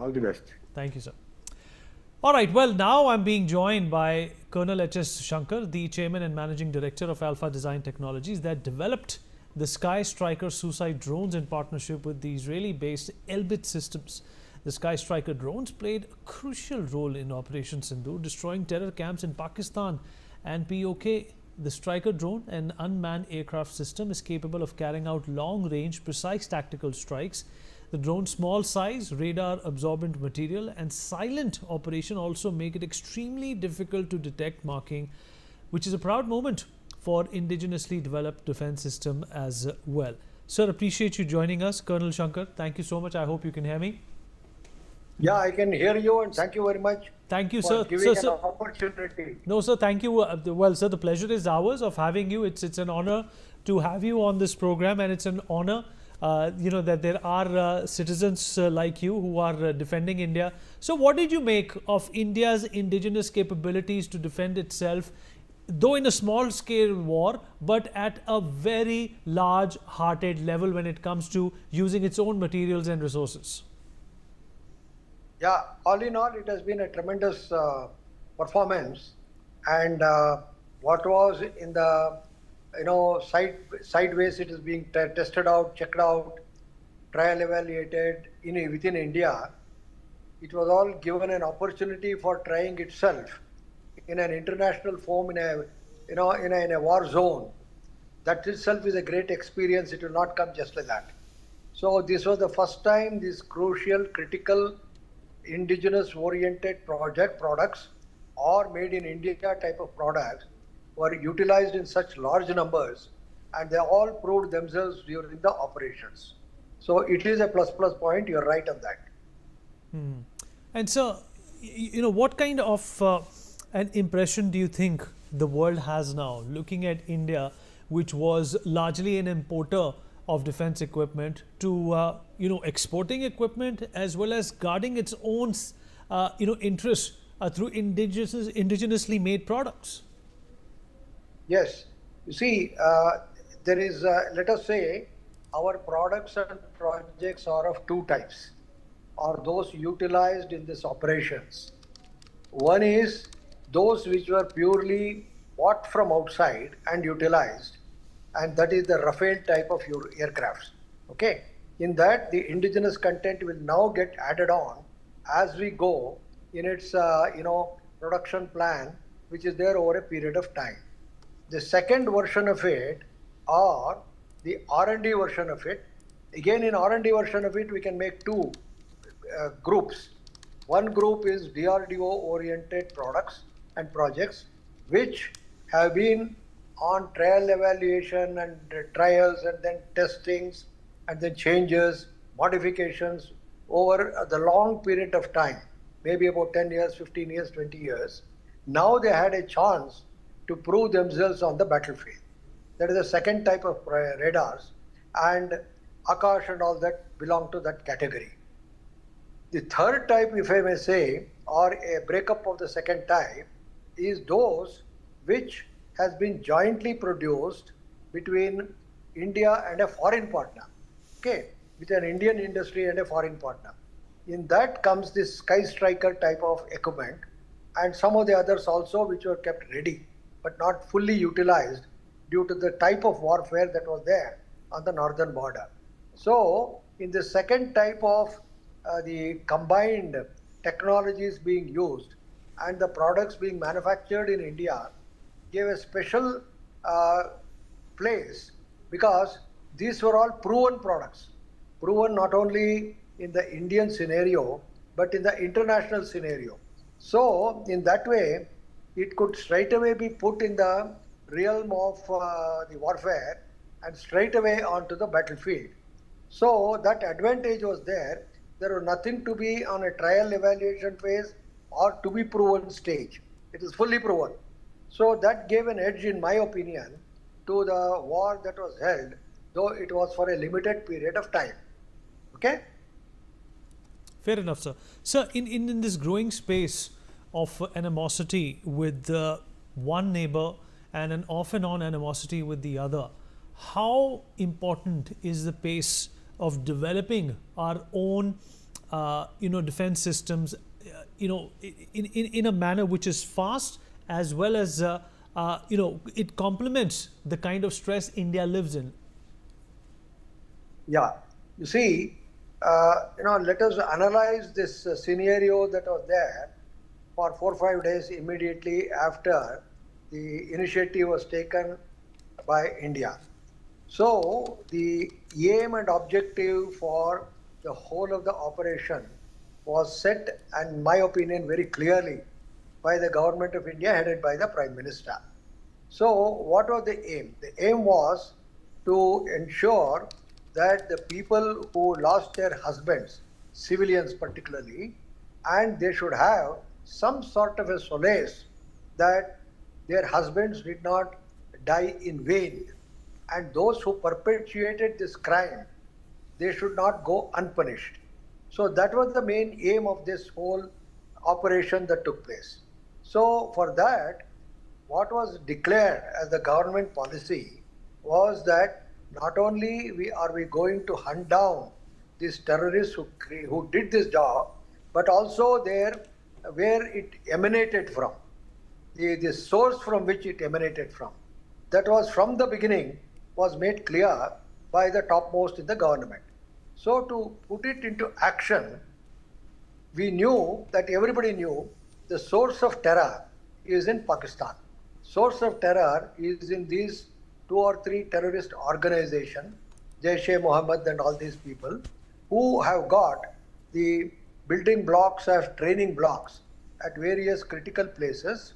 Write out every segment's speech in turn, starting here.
All the best. Thank you, sir. All right, well, now I'm being joined by Colonel HS Shankar, the Chairman and Managing Director of Alpha Design Technologies that developed the Skystriker suicide drones in partnership with the Israeli-based Elbit systems. The Skystriker drones played a crucial role in Operation Sindoor, destroying terror camps in Pakistan and PoK. The Striker drone, an unmanned aircraft system, is capable of carrying out long-range, precise tactical strikes. The drone's small size, radar-absorbent material and silent operation also make it extremely difficult to detect marking, which is a proud moment for indigenously developed defense system as well. Sir, appreciate you joining us. Colonel Shankar, thank you so much. I hope you can hear me. Yeah, I can hear you, and thank you very much. Thank you, for sir. Giving an opportunity. No, sir, thank you. Well, sir, the pleasure is ours of having you. It's an honor to have you on this program, and it's an honor that there are citizens like you who are defending India. So what did you make of India's indigenous capabilities to defend itself, though in a small scale war, but at a very large hearted level when it comes to using its own materials and resources? Yeah, all in all, it has been a tremendous performance. And what was in the sideways, it is being tested out, checked out, trial evaluated within India. It was all given an opportunity for trying itself in an international forum, in a war zone. That itself is a great experience. It will not come just like that. So this was the first time these crucial, critical, indigenous-oriented products or made in India type of products were utilized in such large numbers, and they all proved themselves during the operations. So it is a plus point. You're right on that. And so, what kind of an impression do you think the world has now, looking at India, which was largely an importer of defense equipment, to exporting equipment as well as guarding its own interests through indigenously made products? Yes, you see, there is let us say our products and projects are of two types, are those utilized in these operations. One is those which were purely bought from outside and utilized, and that is the Rafale type of aircrafts. Okay, in that the indigenous content will now get added on as we go in its production plan, which is there over a period of time. The second version of it, or the R&D version of it, again in R&D version of it we can make two groups. One group is DRDO oriented products and projects which have been on trial evaluation and trials and then testings and then changes, modifications over the long period of time, maybe about 10 years, 15 years, 20 years. Now they had a chance to prove themselves on the battlefield. That is the second type of radars, and Akash and all that belong to that category. The third type, if I may say, or a breakup of the second type, is those which has been jointly produced between India and a foreign partner, okay, with an Indian industry and a foreign partner. In that comes this Skystriker type of equipment and some of the others also which were kept ready but not fully utilized due to the type of warfare that was there on the northern border. So in the second type of the combined technologies being used and the products being manufactured in India gave a special place because these were all proven products, proven not only in the Indian scenario but in the international scenario. So in that way it could straight away be put in the realm of the warfare and straight away onto the battlefield. So that advantage was there. There was nothing to be on a trial evaluation phase or to be proven stage. It is fully proven. So that gave an edge, in my opinion, to the war that was held, though it was for a limited period of time. Okay? Fair enough, sir. Sir, in this growing space of animosity with one neighbor and an off and on animosity with the other, how important is the pace of developing our own defense systems, in a manner which is fast, as well as it complements the kind of stress India lives in. Yeah, you see, let us analyze this scenario that was there for 4 or 5 days immediately after the initiative was taken by India. So the aim and objective for the whole of the operation was set, and in my opinion, very clearly by the government of India headed by the Prime Minister. So what was the aim? The aim was to ensure that the people who lost their husbands, civilians particularly, and they should have some sort of a solace that their husbands did not die in vain. And those who perpetuated this crime, they should not go unpunished. So that was the main aim of this whole operation that took place. So for that, what was declared as the government policy was that not only are we going to hunt down these terrorists who did this job, but also where it emanated from, the source from which it emanated from. That was from the beginning was made clear by the topmost in the government. So to put it into action, we knew that everybody knew the source of terror is in Pakistan. Source of terror is in these 2 or 3 terrorist organizations, Jaish-e-Mohammed and all these people, who have got the building blocks as training blocks at various critical places,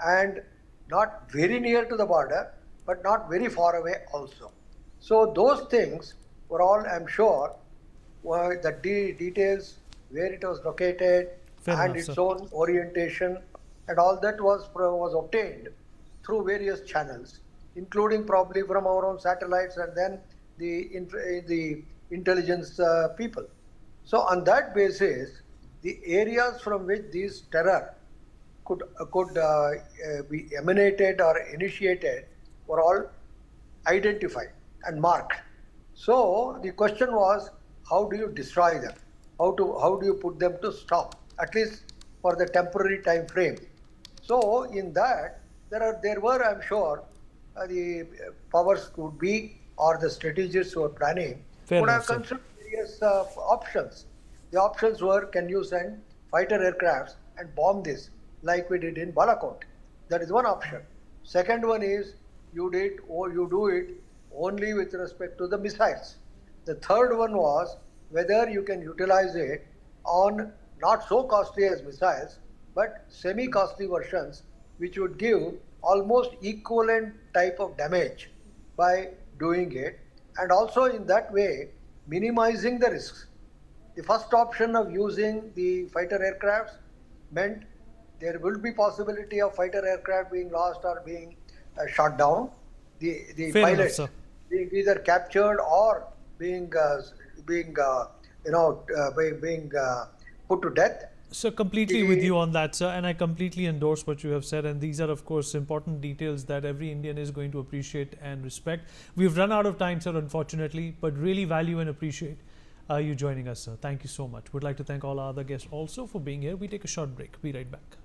and not very near to the border, but not very far away also. So those things were all, I'm sure, were the details, where it was located, and its own orientation, and all that was obtained through various channels, including probably from our own satellites and then the intelligence people. So on that basis, the areas from which these terror could be emanated or initiated were all identified and marked. So the question was, how do you destroy them? How do you put them to stop, at least for the temporary time frame? So in that, there were, I'm sure, the powers could be, or the strategists who are planning would have considered various options. The options were, can you send fighter aircrafts and bomb this like we did in Balakot? That is one option. Second one is, you do it only with respect to the missiles. The third one was whether you can utilize it on not so costly as missiles, but semi-costly versions, which would give almost equivalent type of damage by doing it, and also in that way minimizing the risks. The first option of using the fighter aircrafts meant there will be possibility of fighter aircraft being lost or being shot down. The pilots being either captured or being put to death. So completely with you on that, sir, and I completely endorse what you have said, and these are of course important details that every Indian is going to appreciate and respect. We've run out of time, sir, unfortunately, but really value and appreciate you joining us, sir. Thank you so much. Would like to thank all our other guests also for being here. We take a short break. Be right back.